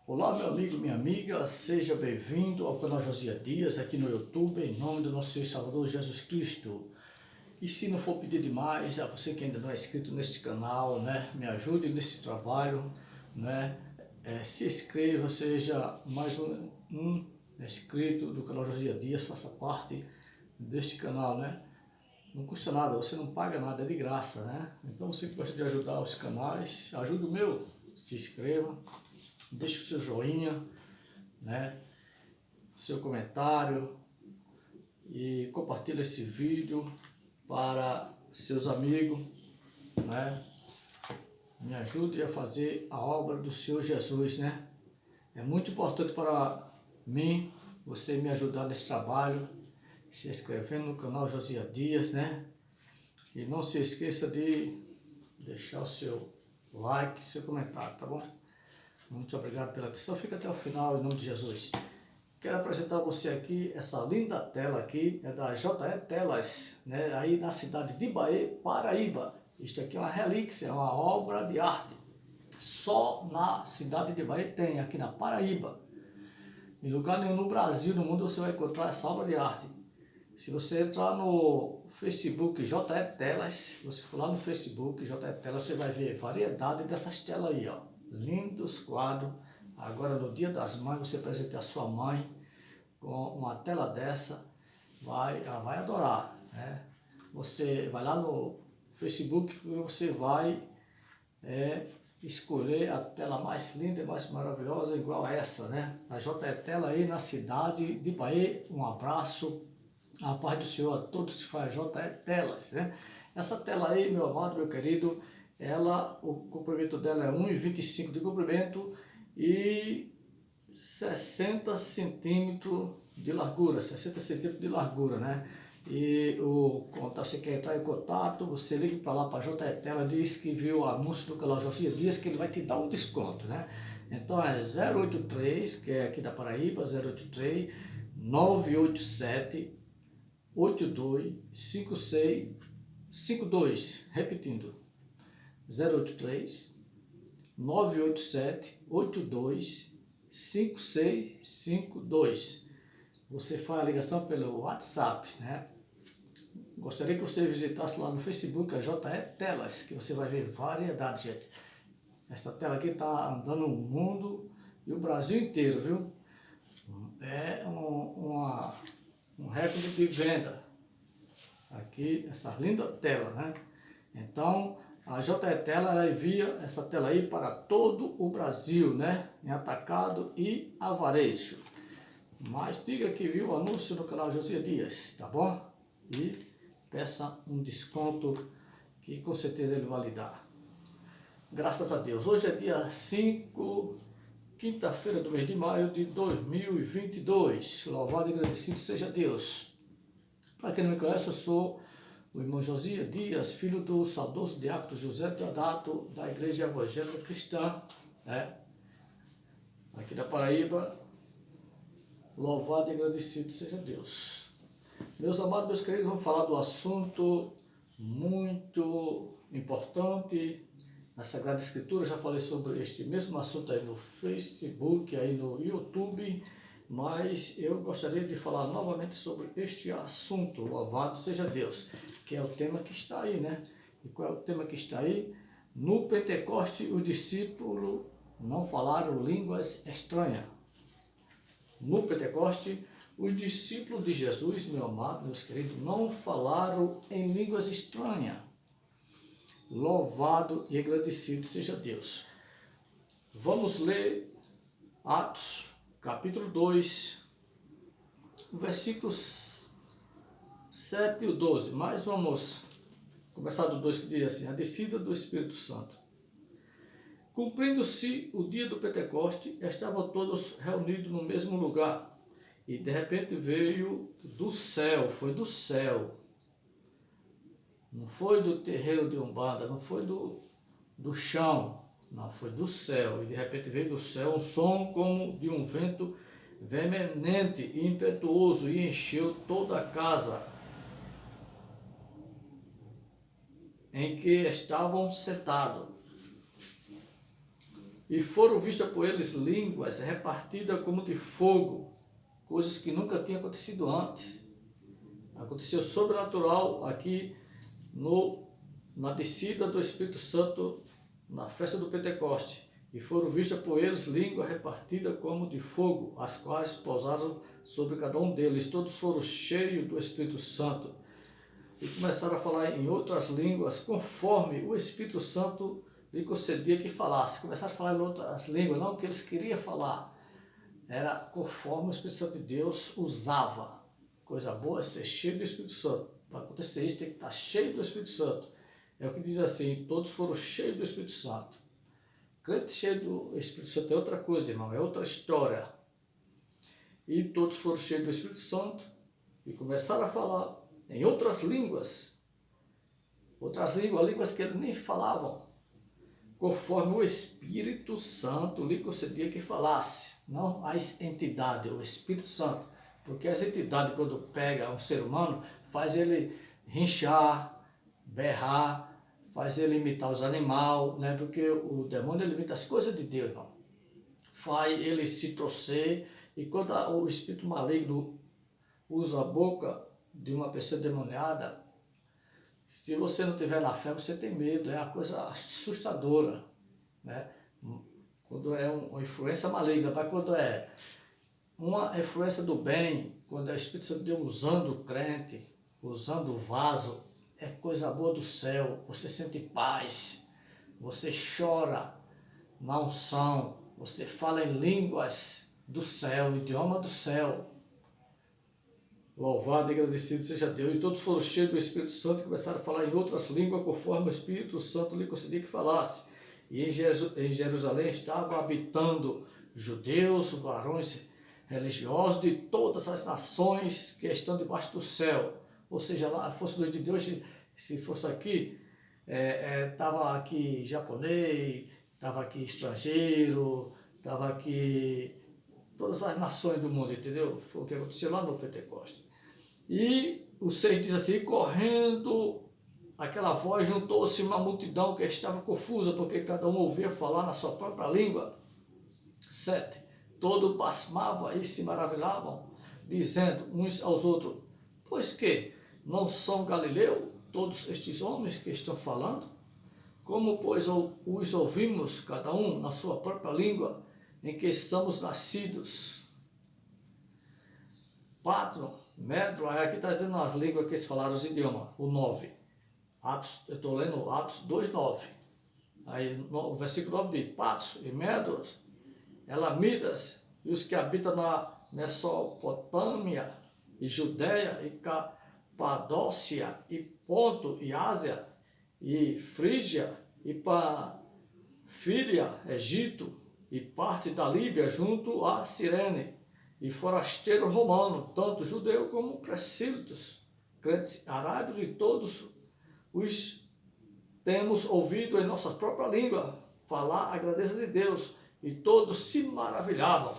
Olá, meu amigo, minha amiga, seja bem-vindo ao canal Josias Dias aqui no YouTube, em nome do nosso Senhor e Salvador Jesus Cristo. E se não for pedir demais, a você que ainda não é inscrito nesse canal, né, me ajude nesse trabalho, né, se inscreva, seja mais um inscrito do canal Josias Dias, faça parte deste canal, né. Não custa nada, você não paga nada, é de graça, né? Então você que gosta de ajudar os canais, ajuda o meu, se inscreva, deixe o seu joinha, né? Seu comentário e compartilhe esse vídeo para seus amigos, né? Me ajude a fazer a obra do Senhor Jesus, né? É muito importante para mim você me ajudar nesse trabalho, se inscrevendo no canal Josias Dias, né? E não se esqueça de deixar o seu like, seu comentário, tá bom? Muito obrigado pela atenção, fica até o final em nome de Jesus. Quero apresentar a você aqui, essa linda tela aqui, é da JE Telas, né? Aí na cidade de Bahia, Paraíba. Isto aqui é uma relíquia, é uma obra de arte. Só na cidade de Bahia tem, aqui na Paraíba. Em lugar nenhum no Brasil, no mundo, você vai encontrar essa obra de arte. Se você entrar no Facebook JE Telas, você for lá no Facebook JE Telas, você vai ver variedade dessas telas aí, ó. Lindos quadros. Agora no Dia das Mães, você presentear a sua mãe com uma tela dessa, ela vai adorar, né? Você vai lá no Facebook e você vai escolher a tela mais linda e mais maravilhosa, igual a essa, né? A JE Tela aí na cidade de Bahia. Um abraço. A paz do Senhor a todos que fazem JE Telas, né? Essa tela aí, meu amado, meu querido, o comprimento dela é 1,25 de comprimento e 60 centímetros de largura, 60 centímetros de largura, né? E você quer entrar em contato, você liga para lá para a JE Tela, diz que viu o anúncio do canal Josias Dias, que ele vai te dar um desconto, né? Então é 083, que é aqui da Paraíba, 083 987 825652, repetindo, 083 987 825652. Você faz a ligação pelo WhatsApp, né? Gostaria que você visitasse lá no Facebook a JE Telas, que você vai ver variedade, gente. Essa tela aqui está andando no mundo e o Brasil inteiro, viu? É um recorde de venda. Aqui, essa linda tela, né? Então, a JE Tela, ela envia essa tela aí para todo o Brasil, né? Em atacado e a varejo. Mas diga que viu o anúncio no canal Josias Dias, tá bom? E peça um desconto que com certeza ele vai lhe dar. Graças a Deus. Hoje é dia 5, quinta-feira do mês de maio de 2022. Louvado e agradecido seja Deus. Para quem não me conhece, eu sou o irmão Josias Dias, filho do saudoso diácono José Teodato, da Igreja Evangélica Cristã, né? Aqui da Paraíba. Louvado e agradecido seja Deus. Meus amados, meus queridos, vamos falar do assunto muito importante na Sagrada Escritura. Já falei sobre este mesmo assunto aí no Facebook, aí no YouTube, mas eu gostaria de falar novamente sobre este assunto. Louvado seja Deus, que é o tema que está aí, né? E qual é o tema que está aí? No Pentecoste, os discípulos não falaram línguas estranhas. No Pentecoste, os discípulos de Jesus, meu amado, meus queridos, não falaram em línguas estranhas. Louvado e agradecido seja Deus. Vamos ler Atos, capítulo 2, versículos 7 e 12. Mas vamos começar do 2, que diz assim: a descida do Espírito Santo. Cumprindo-se o dia do Pentecoste, estavam todos reunidos no mesmo lugar. E de repente veio do céu, foi do céu. Não foi do terreiro de Umbanda, não foi do chão, não, foi do céu. E de repente veio do céu um som como de um vento veemente e impetuoso e encheu toda a casa em que estavam sentados. E foram vistas por eles línguas repartidas como de fogo, coisas que nunca tinham acontecido antes. Aconteceu sobrenatural aqui na descida do Espírito Santo na festa do Pentecoste. E foram vistas por eles línguas repartidas como de fogo, as quais pousaram sobre cada um deles. Todos foram cheios do Espírito Santo e começaram a falar em outras línguas, conforme o Espírito Santo lhe concedia que falasse. Começaram a falar em outras línguas, não que eles queriam falar, era conforme o Espírito Santo de Deus usava. Coisa boa é ser cheio do Espírito Santo. Para acontecer isso, tem que estar cheio do Espírito Santo. É o que diz assim: todos foram cheios do Espírito Santo. Crente cheio do Espírito Santo é outra coisa, irmão, é outra história. E todos foram cheios do Espírito Santo e começaram a falar em outras línguas línguas que eles nem falavam, conforme o Espírito Santo lhe concedia que falasse, não as entidades, o Espírito Santo, porque as entidades, quando pega um ser humano, faz ele rinchar, berrar, faz ele imitar os animais, né? Porque o demônio ele imita as coisas de Deus, irmão. Faz ele se torcer, e quando o espírito maligno usa a boca de uma pessoa demoniada, se você não tiver na fé, você tem medo, é uma coisa assustadora, né? Quando é uma influência maligna, mas quando é uma influência do bem, quando é o Espírito Santo de Deus usando o crente, usando o vaso, é coisa boa do céu, você sente paz, você chora na unção, você fala em línguas do céu, idioma do céu. Louvado e agradecido seja Deus. E todos foram cheios do Espírito Santo e começaram a falar em outras línguas, conforme o Espírito Santo lhe concedia que falasse. E em Jerusalém estavam habitando judeus, varões religiosos de todas as nações que estão debaixo do céu. Ou seja, lá fosse luz de Deus, se fosse aqui, estava aqui japonês, estava aqui estrangeiro, estava aqui todas as nações do mundo, entendeu? Foi o que aconteceu lá no Pentecoste. E o 6 diz assim: correndo aquela voz, juntou-se uma multidão que estava confusa, porque cada um ouvia falar na sua própria língua. 7. Todos pasmavam e se maravilhavam, dizendo uns aos outros: pois que não são galileus todos estes homens que estão falando? Como, pois, os ouvimos, cada um na sua própria língua, em que estamos nascidos? 4. Medro, aí aqui está dizendo as línguas que eles falaram, os idiomas. O 9. Eu estou lendo Atos 2:9. Aí o versículo 9 diz: Patos e Medros, Elamitas, e os que habitam na Mesopotâmia, e Judéia, e Capadócia, e Ponto, e Ásia, e Frígia, e Panfília, Egito, e parte da Líbia junto a Cirene, e forasteiro romano, tanto judeu como presílitos, crentes arábios, e todos os temos ouvido em nossa própria língua falar a grandeza de Deus, e todos se maravilhavam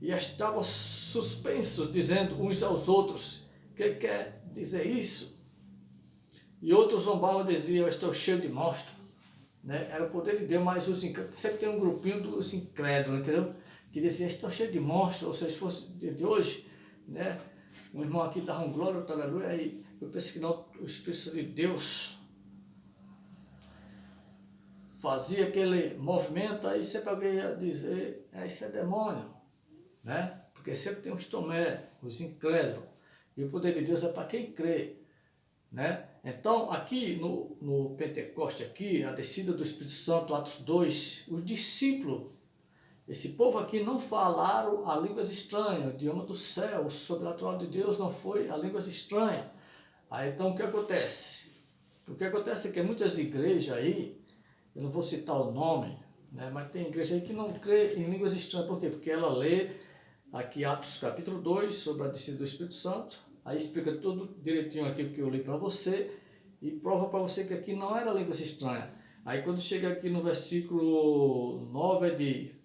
e estavam suspensos, dizendo uns aos outros: que quer dizer isso? E outros zombavam e diziam: eu estou cheio de monstro, né? Era o poder de Deus, mas os incrédulos, sempre tem um grupinho dos incrédulos, entendeu? Que dizia: estou cheio de monstro. Ou seja, se fosse de hoje, né? Um irmão aqui dava um glória, aleluia, e eu pensei que não, o Espírito de Deus fazia aquele movimento, aí sempre alguém ia dizer: isso é demônio, né? Porque sempre tem os tomé, os incrédulos, e o poder de Deus é para quem crê, né? Então, aqui no Pentecoste, aqui, a descida do Espírito Santo, Atos 2, os discípulos, esse povo aqui não falaram a línguas estranhas, o idioma do céu, o sobrenatural de Deus não foi a línguas estranhas. Aí, então, o que acontece? O que acontece é que muitas igrejas aí, eu não vou citar o nome, né, mas tem igreja aí que não crê em línguas estranhas. Por quê? Porque ela lê aqui Atos capítulo 2, sobre a descida do Espírito Santo, aí explica tudo direitinho aqui o que eu li para você, e prova para você que aqui não era línguas estranhas. Aí quando chega aqui no versículo 9,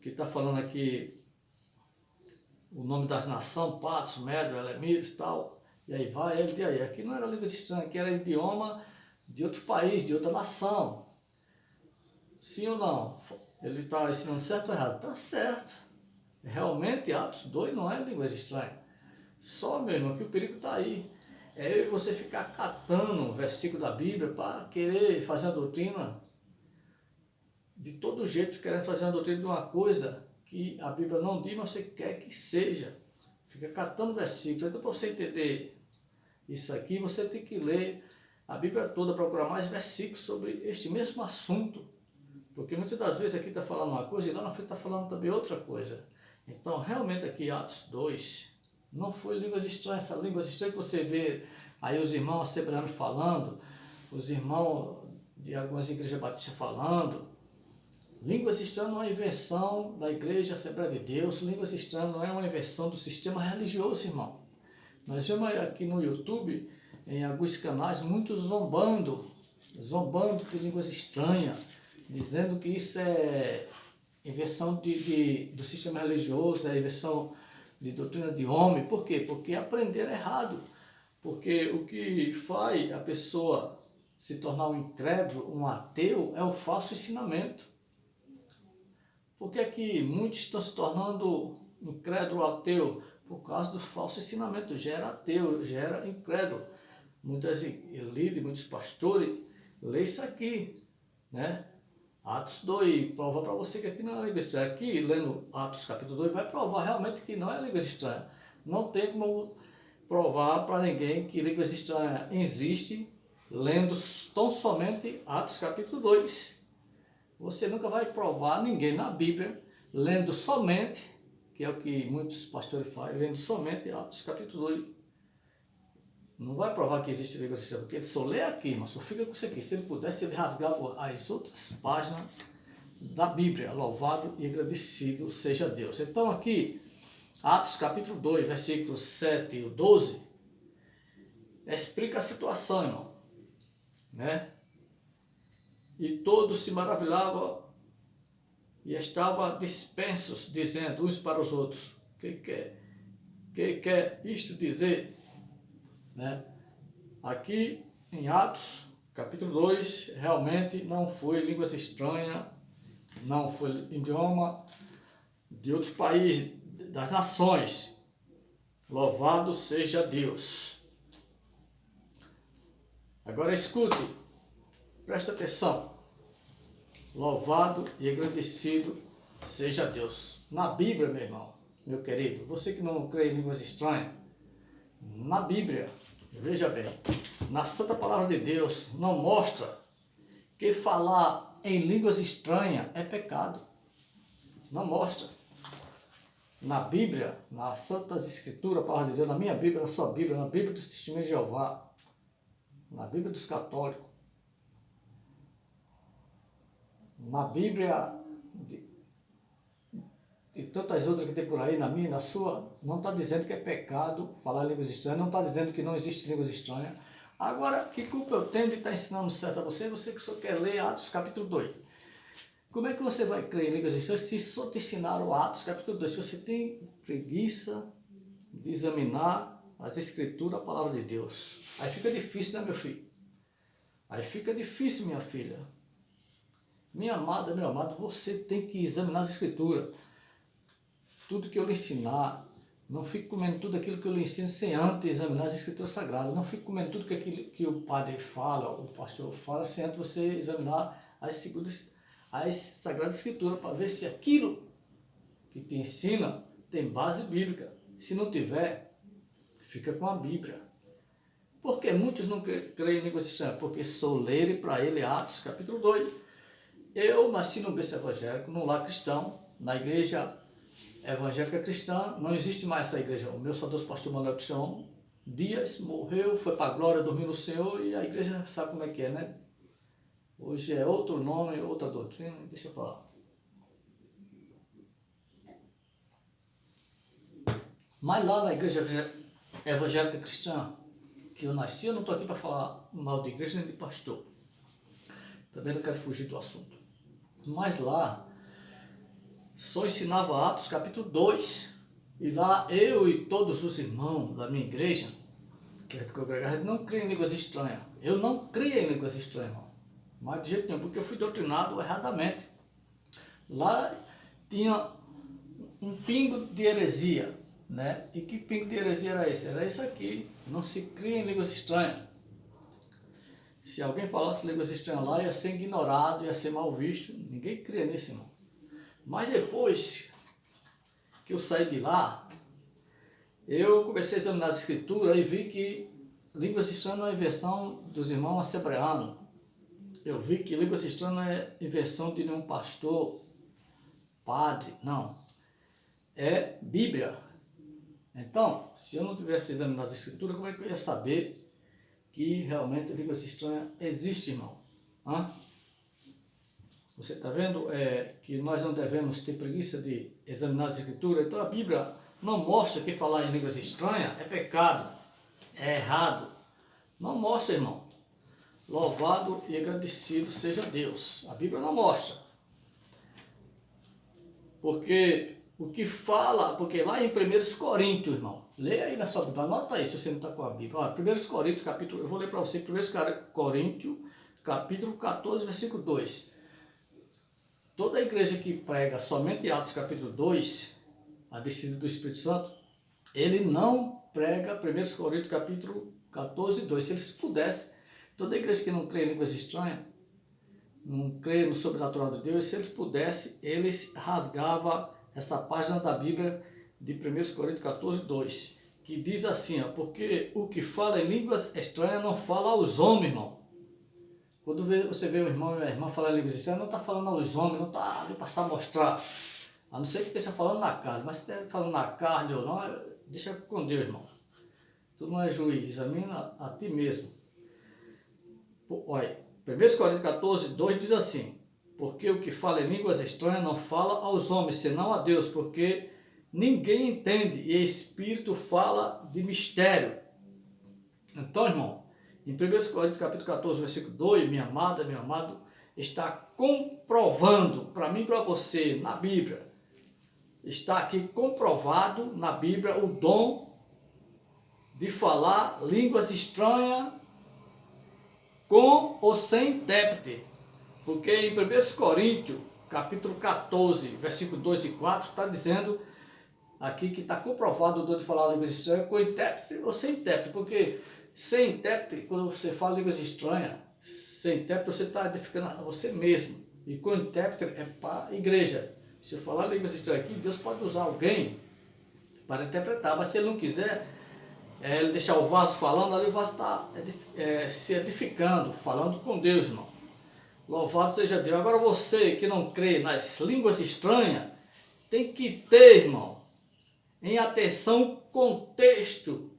que está falando aqui o nome das nações, Patos, Medro, Elemites e tal, e aí vai, e aí, aqui não era línguas estranhas, aqui era idioma de outro país, de outra nação. Sim ou não? ele está ensinando certo ou errado? Está certo. Realmente, Atos 2 não é línguas estranhas. Só, meu irmão, que o perigo está aí. É eu e você ficar catando um versículo da Bíblia para querer fazer a doutrina de todo jeito, querendo fazer a doutrina de uma coisa que a Bíblia não diz, mas você quer que seja. Fica catando versículos. Então, para você entender isso aqui, você tem que ler a Bíblia toda, procurar mais versículos sobre este mesmo assunto. Porque muitas das vezes aqui está falando uma coisa e lá na frente está falando também outra coisa. Então, realmente aqui, Atos 2, não foi línguas estranhas. Essas línguas estranhas que você vê aí os irmãos assembleanos falando, os irmãos de algumas igrejas batistas falando. Línguas estranhas não é uma invenção da Igreja Assembleia de Deus. Línguas estranhas não é uma invenção do sistema religioso, irmão. Nós vemos aqui no YouTube, em alguns canais, muitos zombando de línguas estranhas, dizendo que isso é invenção do sistema religioso, é invenção de doutrina de homem. Por quê? Porque aprenderam errado. Porque o que faz a pessoa se tornar um incrédulo, um ateu, é o falso ensinamento. Por que é que muitos estão se tornando incrédulo, ateu? Por causa do falso ensinamento. Gera ateu, gera incrédulo. Muitas líderes, muitos pastores, lê isso aqui, né? Atos 2, prova para você que aqui não é língua estranha. Aqui, lendo Atos capítulo 2, vai provar realmente que não é língua estranha. Não tem como provar para ninguém que línguas estranhas existe lendo tão somente Atos capítulo 2. Você nunca vai provar ninguém na Bíblia lendo somente, que é o que muitos pastores fazem, lendo somente Atos capítulo 2. Não vai provar que existe línguas estranhas, porque ele só lê aqui, mas só fica com isso aqui. Se ele pudesse, ele rasgava as outras páginas da Bíblia. Louvado e agradecido seja Deus. Então aqui, Atos capítulo 2, versículos 7 e 12, explica a situação, irmão, né? E todos se maravilhavam e estavam dispersos, dizendo uns para os outros: que quer isto dizer? Né? Aqui em Atos, capítulo 2, realmente não foi línguas estranhas, não foi idioma de outros países, das nações. Louvado seja Deus. Agora escute, presta atenção. Louvado e agradecido seja Deus. Na Bíblia, meu irmão, meu querido, você que não crê em línguas estranhas, na Bíblia, veja bem, na Santa Palavra de Deus não mostra que falar em línguas estranhas é pecado. Não mostra. Na Bíblia, nas Santas Escrituras, a Palavra de Deus, na minha Bíblia, na sua Bíblia, na Bíblia dos Testemunhos de Jeová, na Bíblia dos Católicos, na Bíblia e tantas outras que tem por aí, na minha, na sua, não está dizendo que é pecado falar línguas estranhas, não está dizendo que não existe línguas estranhas. Agora, que culpa eu tenho de estar ensinando certo a você, você que só quer ler Atos capítulo 2. Como é que você vai crer em línguas estranhas se só te ensinaram Atos capítulo 2? Se você tem preguiça de examinar as Escrituras, a Palavra de Deus. Aí fica difícil, né, meu filho? Aí fica difícil, minha filha. Minha amada, meu amado, você tem que examinar as Escrituras. Tudo que eu lhe ensinar, não fique comendo tudo aquilo que eu lhe ensino sem antes examinar as Escrituras Sagradas. Não fique comendo tudo aquilo que o padre fala, o pastor fala, sem antes você examinar as Sagradas Escrituras, para ver se aquilo que te ensina tem base bíblica. Se não tiver, fica com a Bíblia. Porque muitos não creem em línguas estranhas? Porque sou ler para ele Atos capítulo 2. Eu nasci no berço evangélico, num lar cristão, na igreja evangélica cristã. Não existe mais essa igreja. O meu saudoso pastor Manuel Cristiano Dias morreu, foi para a glória, dormiu no Senhor, e a igreja sabe como é que é, né? Hoje é outro nome, outra doutrina, deixa eu falar. Mas lá na igreja evangélica cristã que eu nasci, eu não estou aqui para falar mal de igreja nem de pastor. Também não quero fugir do assunto. Mas lá só ensinava Atos capítulo 2. E lá eu e todos os irmãos da minha igreja, que é congregada, não creem em línguas estranhas. Eu não creio em línguas estranhas, irmão. Mas de jeito nenhum, porque eu fui doutrinado erradamente. Lá tinha um pingo de heresia, né? E que pingo de heresia era esse? Era esse aqui, não se cria em línguas estranhas. Se alguém falasse línguas estranhas lá, ia ser ignorado, ia ser mal visto, ninguém cria nisso, irmão. Mas depois que eu saí de lá, eu comecei a examinar as escrituras e vi que línguas estranhas não é invenção dos irmãos assembleanos. Eu vi que línguas estranhas não é invenção de nenhum pastor, padre, não. É Bíblia. Então, se eu não tivesse examinado as escrituras, como é que eu ia saber que realmente línguas estranhas existem, irmão? Hã? Você está vendo que nós não devemos ter preguiça de examinar as escrituras? Então a Bíblia não mostra que falar em línguas estranhas é pecado, é errado. Não mostra, irmão. Louvado e agradecido seja Deus. A Bíblia não mostra. Porque o que fala, porque lá em 1 Coríntios, irmão, leia aí na sua Bíblia, anota aí se você não está com a Bíblia. Olha, 1 Coríntios, capítulo, eu vou ler para você, 1 Coríntios, capítulo 14, versículo 2. Toda a igreja que prega somente Atos capítulo 2, a descida do Espírito Santo, ele não prega 1 Coríntios capítulo 14, 2. Se eles pudessem, toda a igreja que não crê em línguas estranhas, não crê no sobrenatural de Deus, se eles pudessem, eles rasgavam essa página da Bíblia de 1 Coríntios 14, 2, que diz assim, ó, porque o que fala em línguas estranhas não fala aos homens, irmão. Quando você vê o irmão e a irmã falar em línguas estranhas, não está falando aos homens, não está ali passar a mostrar. A não ser que esteja falando na carne, mas se esteja falando na carne ou não, deixa com Deus, irmão. Tu não é juiz, examina a ti mesmo. Olha, 1 Coríntios 14, 2 diz assim, porque o que fala em línguas estranhas não fala aos homens, senão a Deus, porque ninguém entende e Espírito fala de mistério. Então, irmão, em 1 Coríntios capítulo 14, versículo 2, minha amada, meu amado, está comprovando para mim e para você, na Bíblia, está aqui comprovado na Bíblia o dom de falar línguas estranhas com ou sem intérprete. Porque em 1 Coríntios, capítulo 14, versículo 2 e 4, está dizendo aqui que está comprovado o dom de falar línguas estranhas com intérprete ou sem intérprete. Porque sem intérprete, quando você fala línguas estranhas, sem intérprete você está edificando a você mesmo. E com intérprete é para a igreja. Se eu falar línguas estranhas aqui, Deus pode usar alguém para interpretar. Mas se ele não quiser, ele deixar o vaso falando, ali o vaso está se edificando, falando com Deus, irmão. Louvado seja Deus. Agora você que não crê nas línguas estranhas, tem que ter, irmão, em atenção contexto.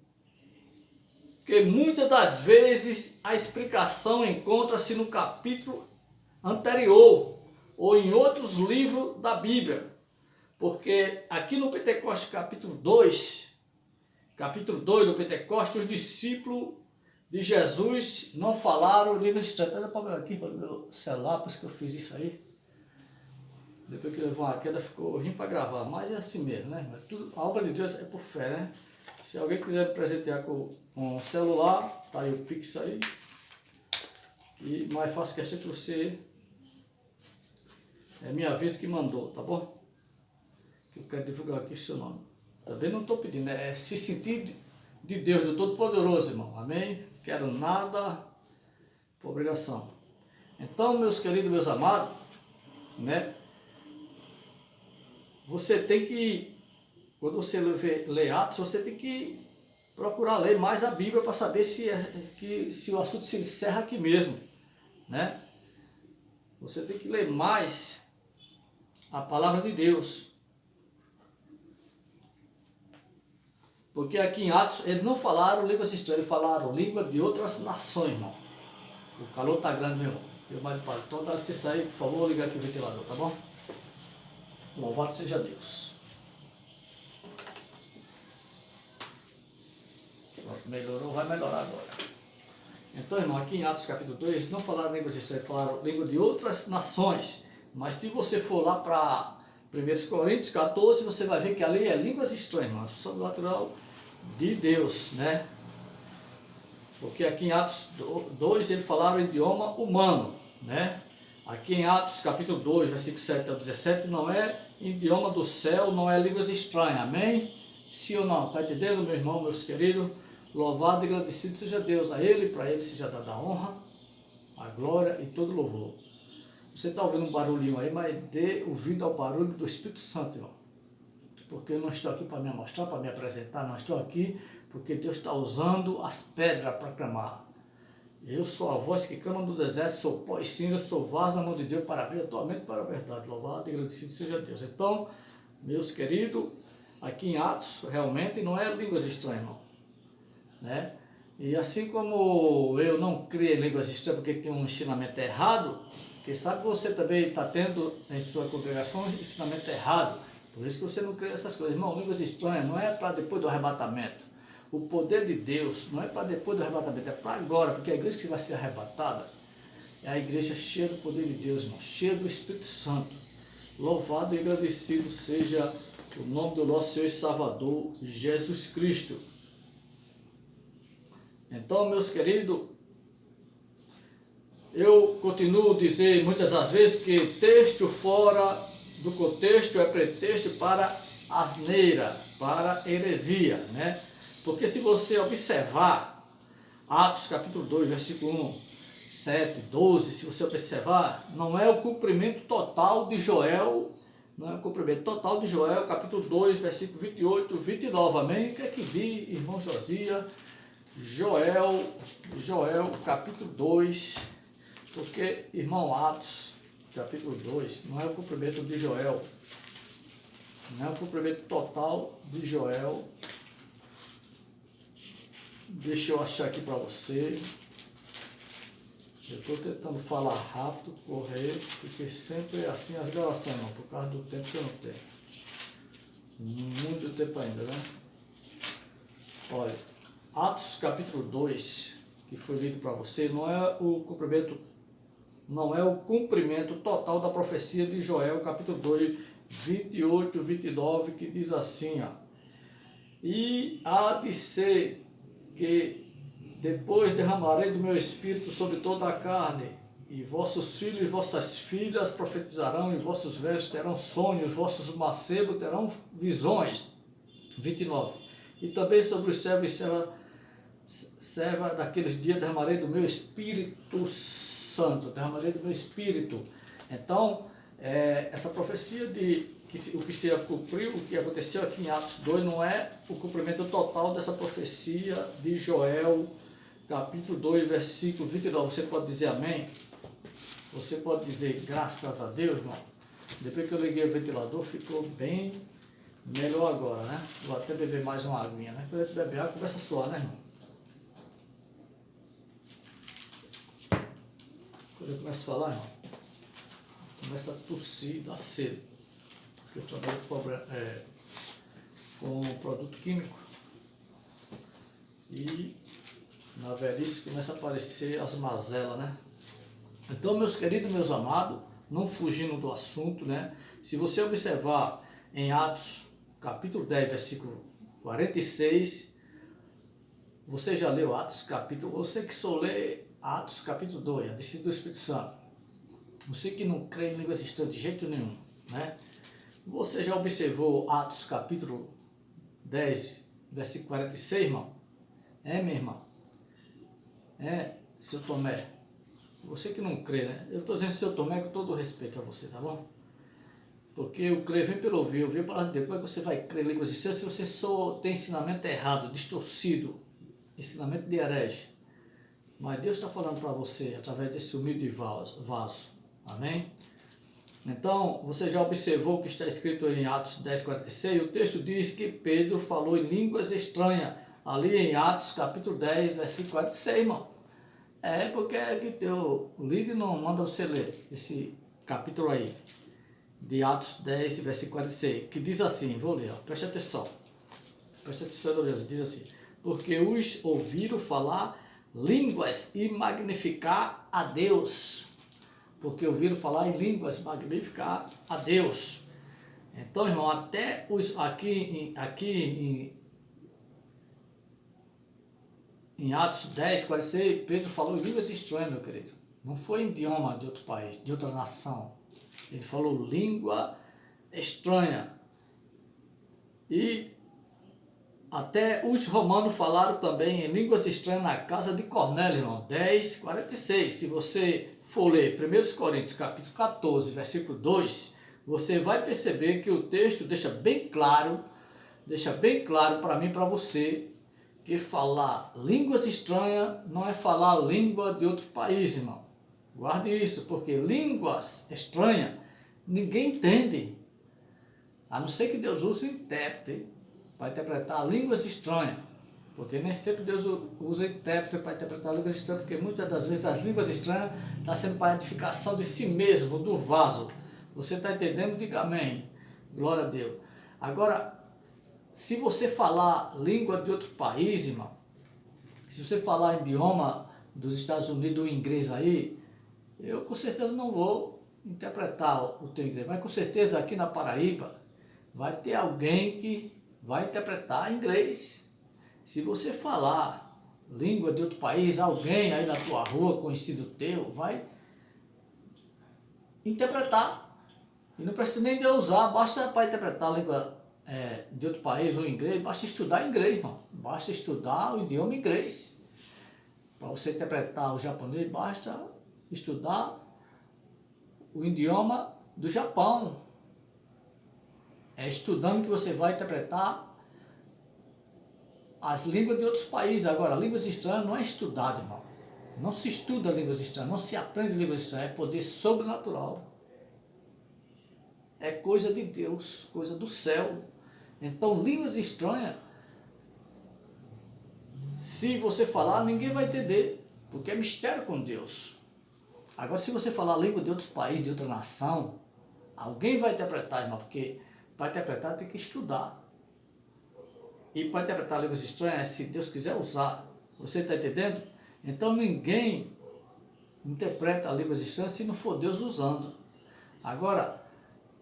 Porque muitas das vezes a explicação encontra-se no capítulo anterior ou em outros livros da Bíblia. Porque aqui no Pentecostes capítulo 2 do Pentecostes, os discípulos de Jesus não falaram línguas estranhas. Está problema aqui para o meu celular, por isso que eu fiz isso aí. Depois que levou uma queda, ficou ruim para gravar, mas é assim mesmo, né? A obra de Deus é por fé, né? Se alguém quiser me presentear com um celular, tá aí o Pix aí. Mas faço questão que você minha vez que mandou, tá bom? Que eu quero divulgar aqui o seu nome. Também não estou pedindo, é se sentir de Deus, do Todo-Poderoso, irmão. Amém? Quero nada por obrigação. Então, meus queridos, meus amados, né? Você tem que, quando você lê Atos, você tem que procurar ler mais a Bíblia para saber se o assunto se encerra aqui mesmo, né? Você tem que ler mais a palavra de Deus. Porque aqui em Atos, eles não falaram línguas estranhas, eles falaram língua de outras nações, irmão. O calor tá grande, meu irmão. Eu mais de então dá licença aí, por favor, vou ligar aqui o ventilador, tá bom? Louvado seja Deus. Melhorou, vai melhorar agora. Então, irmão, aqui em Atos capítulo 2, eles não falaram línguas estranhas, falaram língua de outras nações. Mas se você for lá para 1 Coríntios 14, você vai ver que ali é línguas estranhas, irmão, sobrenatural de Deus, né? Porque aqui em Atos 2 eles falaram idioma humano, né? Aqui em Atos capítulo 2, versículo 7 ao 17, não é idioma do céu, não é línguas estranhas, amém? Sim ou não? Está entendendo, meu irmão, meus queridos? Louvado e agradecido seja Deus, a Ele, para Ele seja dada a honra, a glória e todo louvor. Você está ouvindo um barulhinho aí, mas dê ouvido ao barulho do Espírito Santo, irmão. Porque eu não estou aqui para me mostrar, para me apresentar, não estou aqui porque Deus está usando as pedras para clamar. Eu sou a voz que clama do deserto, sou pó e cinza, sou vaso na mão de Deus para abrir a tua mente para a verdade. Louvado e agradecido seja Deus. Então, meus queridos, aqui em Atos, realmente não é línguas estranhas, não. Né? E assim como eu não creio em línguas estranhas porque tem um ensinamento errado, quem sabe você também está tendo em sua congregação um ensinamento errado. Por isso que você não crê nessas coisas. Irmão, línguas estranhas não é para depois do arrebatamento. O poder de Deus não é para depois do arrebatamento, é para agora, porque a igreja que vai ser arrebatada é a igreja cheia do poder de Deus, irmão, cheia do Espírito Santo. Louvado e agradecido seja o nome do nosso Senhor e Salvador, Jesus Cristo. Então, meus queridos, eu continuo a dizer muitas das vezes que texto fora do contexto é pretexto para asneira, para heresia, né? Porque se você observar Atos capítulo 2, versículo 1, 7, 12, se você observar, não é o cumprimento total de Joel, não é o cumprimento total de Joel, capítulo 2, versículo 28, 29, amém? O que é que diz, irmão Josias? Joel, capítulo 2, porque, irmão, Atos, capítulo 2, não é o cumprimento de Joel, não é o cumprimento total de Joel. Deixa eu achar aqui para você. Eu estou tentando falar rápido, correr, porque sempre é assim as gravações, não, por causa do tempo que eu não tenho. Muito tempo ainda, né? Olha, Atos capítulo 2, que foi lido para você, não é o cumprimento total da profecia de Joel, capítulo 2, 28, 29, que diz assim, ó. E há de ser que depois derramarei do meu espírito sobre toda a carne, e vossos filhos e vossas filhas profetizarão, e vossos velhos terão sonhos, vossos mancebos terão visões. 29. E também sobre os servos e serva daqueles dias derramarei do meu Espírito Santo, derramarei do meu Espírito. Então, essa profecia de o que se cumpriu, o que aconteceu aqui em Atos 2, não é o cumprimento total dessa profecia de Joel, capítulo 2, versículo 29. Você pode dizer amém? Você pode dizer graças a Deus, irmão? Depois que eu liguei o ventilador, ficou bem melhor agora, né? Vou até beber mais uma aguinha, né? Quando a gente beber água, começa a suar, né, irmão? Quando eu começo a falar, irmão, começa a tossir, dá sede. Porque eu trabalho com produto químico e na velhice começa a aparecer as mazelas, né? Então, meus queridos, meus amados, não fugindo do assunto, né? Se você observar em Atos, capítulo 10, versículo 46, você já leu Atos, capítulo... Você que só lê Atos, capítulo 2, a descida do Espírito Santo. Você que não crê em línguas estranhas de jeito nenhum, né? Você já observou Atos capítulo 10, versículo 46, irmão? Meu irmão? Seu Tomé? Você que não crê, né? Eu estou dizendo seu Tomé com todo o respeito a você, tá bom? Porque o crer vem pelo ouvir a palavra de Deus. Como é que você vai crer em línguas estranhas se você só tem ensinamento errado, distorcido, ensinamento de herege? Mas Deus está falando para você através desse humilde vaso. Amém? Então, você já observou o que está escrito em Atos 10, 46? O texto diz que Pedro falou em línguas estranhas, ali em Atos capítulo 10, versículo 46, irmão. Porque é que teu líder não manda você ler esse capítulo aí, de Atos 10, versículo 46, que diz assim, vou ler, ó, preste atenção, diz assim, porque os ouviram falar línguas e magnificar a Deus. Porque ouviram falar em línguas, magnificar a Deus. Então, irmão, até os aqui em Atos 10, 46, Pedro falou em línguas estranhas, meu querido. Não foi idioma de outro país, de outra nação. Ele falou língua estranha. E até os romanos falaram também em línguas estranhas na casa de Cornélio, irmão. 10:46. Se você for ler 1 Coríntios capítulo 14, versículo 2, você vai perceber que o texto deixa bem claro para mim e para você, que falar línguas estranhas não é falar língua de outro país, irmão. Guarde isso, porque línguas estranhas ninguém entende. A não ser que Deus use um intérprete para interpretar línguas estranhas. Porque nem sempre Deus usa intérprete para interpretar línguas estranhas, porque muitas das vezes as línguas estranhas estão sendo para a edificação de si mesmo, do vaso. Você está entendendo? Diga amém. Glória a Deus. Agora, se você falar língua de outro país, irmão, se você falar idioma dos Estados Unidos ou inglês aí, eu com certeza não vou interpretar o teu inglês, mas com certeza aqui na Paraíba vai ter alguém que vai interpretar inglês. Se você falar língua de outro país, alguém aí na tua rua, conhecido teu, vai interpretar. E não precisa nem de usar, basta para interpretar a língua de outro país ou inglês, basta estudar inglês, irmão. Basta estudar o idioma inglês. Para você interpretar o japonês, basta estudar o idioma do Japão. É estudando que você vai interpretar as línguas de outros países. Agora, línguas estranhas não é estudado, irmão. Não se estuda línguas estranhas, não se aprende línguas estranhas, é poder sobrenatural. É coisa de Deus, coisa do céu. Então, línguas estranhas, se você falar, ninguém vai entender, porque é mistério com Deus. Agora, se você falar a língua de outros países, de outra nação, alguém vai interpretar, irmão, porque para interpretar tem que estudar. E para interpretar línguas estranhas, se Deus quiser usar, você está entendendo? Então ninguém interpreta línguas estranhas se não for Deus usando. Agora,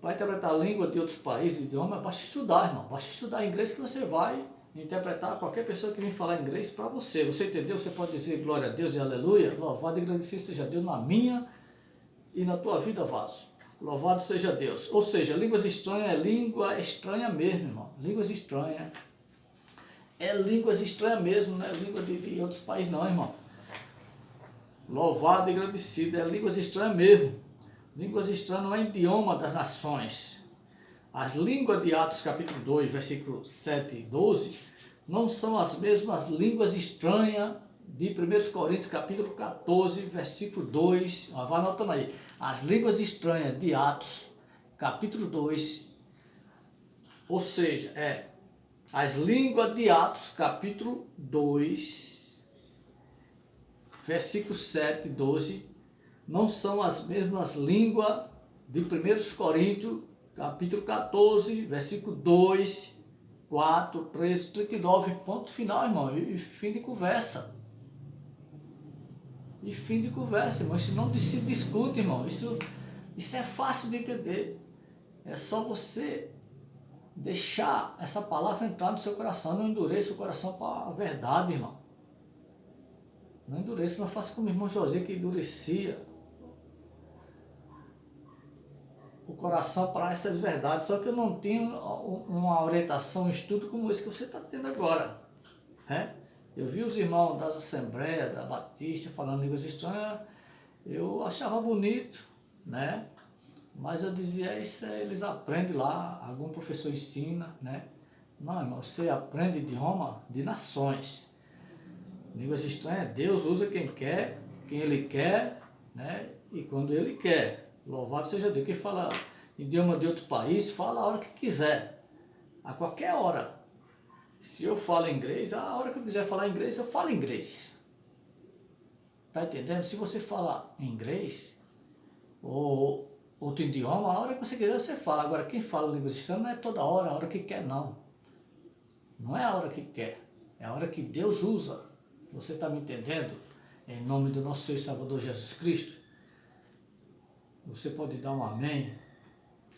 para interpretar a língua de outros países, idioma, basta estudar, irmão. Basta estudar inglês que você vai interpretar qualquer pessoa que vem falar inglês para você. Você entendeu? Você pode dizer glória a Deus e aleluia. Louvado e agradecido seja Deus na minha e na tua vida, vaso. Louvado seja Deus. Ou seja, línguas estranhas é língua estranha mesmo, irmão. Línguas estranhas. É línguas estranhas mesmo, não é língua de outros países não, irmão. Louvado e agradecido, é línguas estranhas mesmo. Línguas estranhas não é idioma das nações. As línguas de Atos capítulo 2, versículo 7 e 12, não são as mesmas línguas estranhas de 1 Coríntios capítulo 14, versículo 2. Vai anotando aí. As línguas estranhas de Atos capítulo 2, ou seja, as línguas de Atos capítulo 2, versículo 7 e 12, não são as mesmas línguas de 1 Coríntios, capítulo 14, versículo 2, 4, 13, 39, ponto final, irmão, e fim de conversa. E fim de conversa, irmão, isso não se discute, irmão, isso é fácil de entender. É só você deixar essa palavra entrar no seu coração, não endureça o coração para a verdade, irmão. Não endureça, não faça como o irmão José que endurecia o coração para essas verdades, só que eu não tenho uma orientação, um estudo como esse que você está tendo agora, né? Eu vi os irmãos das Assembleias, da Batista, falando línguas estranhas, eu achava bonito, né? Mas eu dizia, isso eles aprendem lá, algum professor ensina, né? Não, irmão, você aprende idioma de nações. Línguas estranhas, Deus usa quem quer, quem Ele quer, né? E quando Ele quer. Louvado seja Deus. Quem fala idioma de outro país, fala a hora que quiser, a qualquer hora. Se eu falo inglês, a hora que eu quiser falar inglês, eu falo inglês. Tá entendendo? Se você falar inglês, ou outro idioma, a hora que você quiser, você fala. Agora, quem fala línguas estranhas não é toda hora, a hora que quer, não. Não é a hora que quer, é a hora que Deus usa. Você está me entendendo? Em nome do nosso Senhor e Salvador Jesus Cristo. Você pode dar um amém.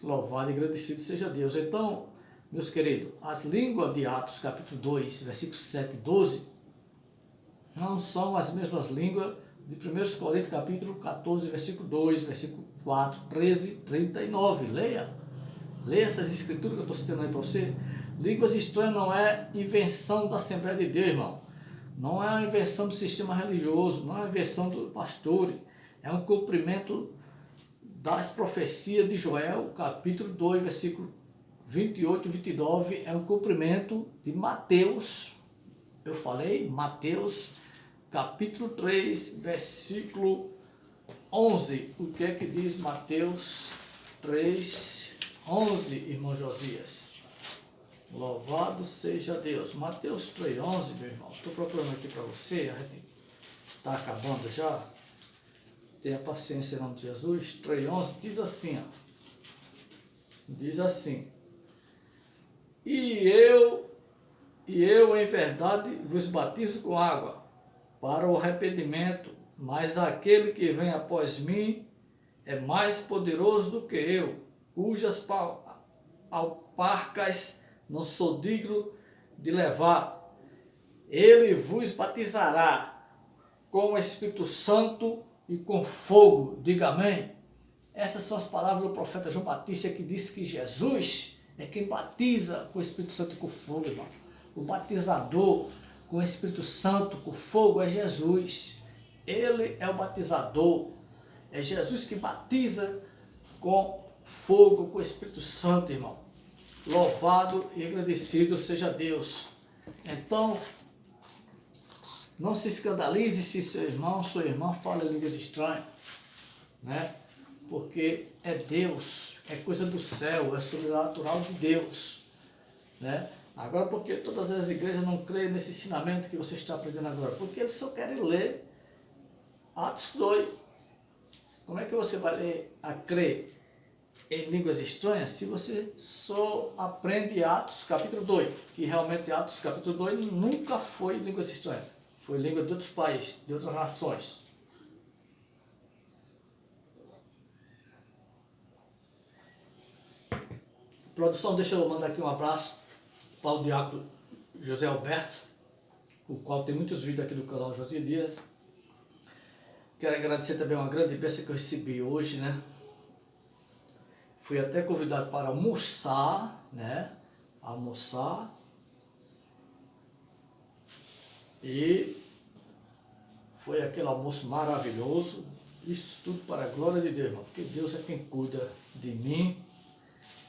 Louvado e agradecido seja Deus. Então, meus queridos, as línguas de Atos, capítulo 2, versículos 7 e 12, não são as mesmas línguas de 1 Coríntios, capítulo 14, versículo 2, versículo 4, 13, 39. Leia. Leia essas escrituras que eu estou citando aí para você. Línguas estranhas não é invenção da Assembleia de Deus, irmão. Não é uma invenção do sistema religioso, não é uma invenção do pastor. É um cumprimento das profecias de Joel, capítulo 2, versículo 28 e 29. É um cumprimento de Mateus. Eu falei, Mateus, capítulo 3, versículo 11. O que é que diz Mateus 3, 11, irmão Josias? Louvado seja Deus. Mateus 3, 11, meu irmão. Estou procurando aqui para você. A gente está acabando já. Tenha paciência em nome de Jesus. 3, 11 diz assim, ó. Diz assim. E eu em verdade vos batizo com água para o arrependimento, mas aquele que vem após mim é mais poderoso do que eu, cujas alparcas não sou digno de levar. Ele vos batizará com o Espírito Santo e com fogo. Diga amém. Essas são as palavras do profeta João Batista, que disse que Jesus é quem batiza com o Espírito Santo e com fogo, irmão. O batizador com o Espírito Santo, com fogo, é Jesus. Ele é o batizador. É Jesus que batiza com fogo, com o Espírito Santo, irmão. Louvado e agradecido seja Deus. Então, não se escandalize se seu irmão, sua irmã fala línguas estranhas, né? Porque é Deus, é coisa do céu, é sobrenatural de Deus, né? Agora, porque todas as igrejas não creem nesse ensinamento que você está aprendendo agora? Porque eles só querem ler Atos 2. Como é que você vai ler a crer em línguas estranhas se você só aprende Atos capítulo 2? Que realmente Atos capítulo 2 nunca foi línguas estranhas. Foi língua de outros países, de outras nações. Produção, deixa eu mandar aqui um abraço para o diácono José Alberto, o qual tem muitos vídeos aqui no canal José Dias. Quero agradecer também uma grande bênção que eu recebi hoje, né? Fui até convidado para almoçar, né? Almoçar. E foi aquele almoço maravilhoso. Isso tudo para a glória de Deus, irmão. Porque Deus é quem cuida de mim.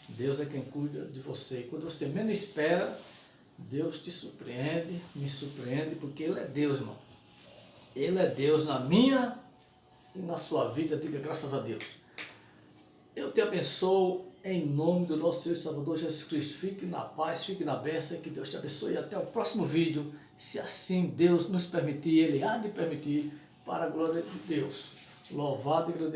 Deus é quem cuida de você. E quando você menos espera, Deus te surpreende, me surpreende, porque Ele é Deus, irmão. Ele é Deus na minha e na sua vida. Diga graças a Deus. Eu te abençoo em nome do nosso Senhor e Salvador Jesus Cristo. Fique na paz, fique na bênção. Que Deus te abençoe. E até o próximo vídeo. Se assim Deus nos permitir, Ele há de permitir, para a glória de Deus. Louvado e agradecido.